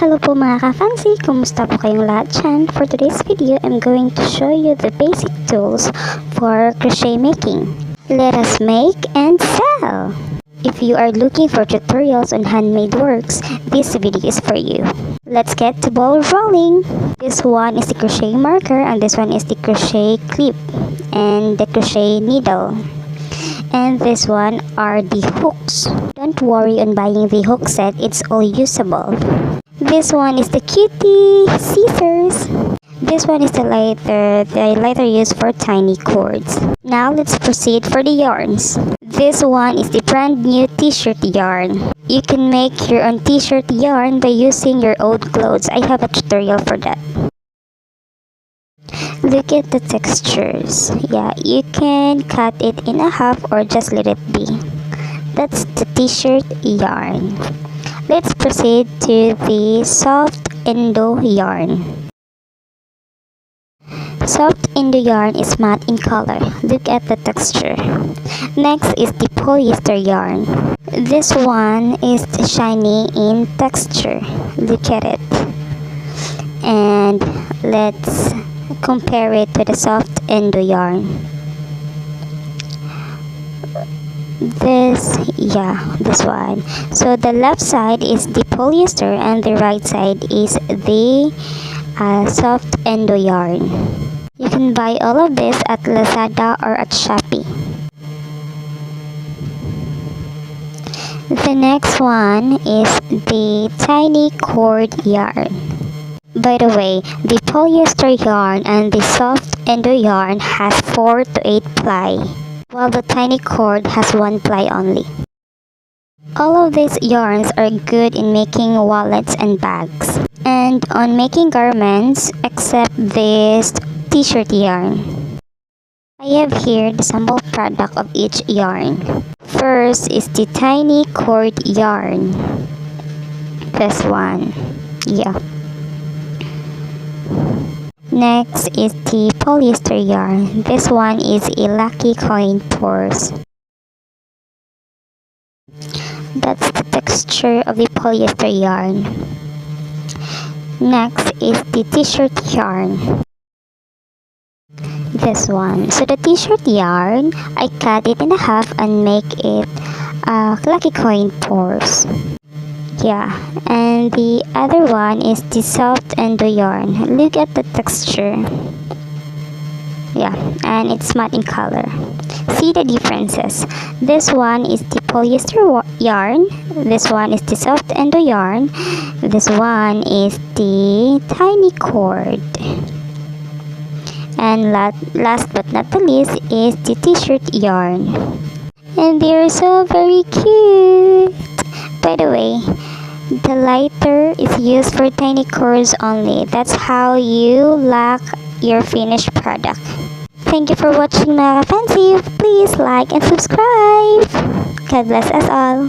Hello po mga ka-fancy! Kumusta po kayong lahat dyan? For today's video, I'm going to show you the basic tools for crochet making. Let us make and sell! If you are looking for tutorials on handmade works, this video is for you. Let's get the ball rolling! This one is the crochet marker and this one is the crochet clip and the crochet needle. And this one are the hooks. Don't worry on buying the hook set, it's all usable. This one is the cutie scissors. This one is the lighter used for tiny cords. Now let's proceed for the yarns. This one is the brand new t-shirt yarn. You can make your own t-shirt yarn by using your old clothes. I have a tutorial for that. Look at the textures. Yeah, you can cut it in a half or just let it be. That's the t-shirt yarn. Let's proceed to the soft indo yarn. Soft indo yarn is matte in color. Look at the texture. Next is the polyester yarn. This one is shiny in texture. Look at it. And let's compare it to the soft indo yarn. This one. So the left side is the polyester and the right side is the soft indo yarn. You can buy all of this at Lazada or at Shopee. The next one is the tiny cord yarn. By the way, the polyester yarn and the soft indo yarn has 4 to 8 ply, while the tiny cord has 1 ply only. All of these yarns are good in making wallets and bags, and on making garments, except this t-shirt yarn. I have here the sample product of each yarn. First is the tiny cord yarn. This one. Yeah. Next is the polyester yarn. This one is a lucky coin purse. That's the texture of the polyester yarn. Next is the t-shirt yarn. This one. So the t-shirt yarn, I cut it in half and make it a lucky coin purse. Yeah, and the other one is the soft indo yarn. Look at the texture. Yeah, and it's matte in color. See the differences. This one is the polyester yarn. This one is the soft indo yarn. This one is the tiny cord. And last but not the least is the t-shirt yarn. And they're so very cute. By the way, the lighter is used for tiny cords only. That's how you lock your finished product. Thank you for watching mga fancy. Please like and subscribe. God bless us all.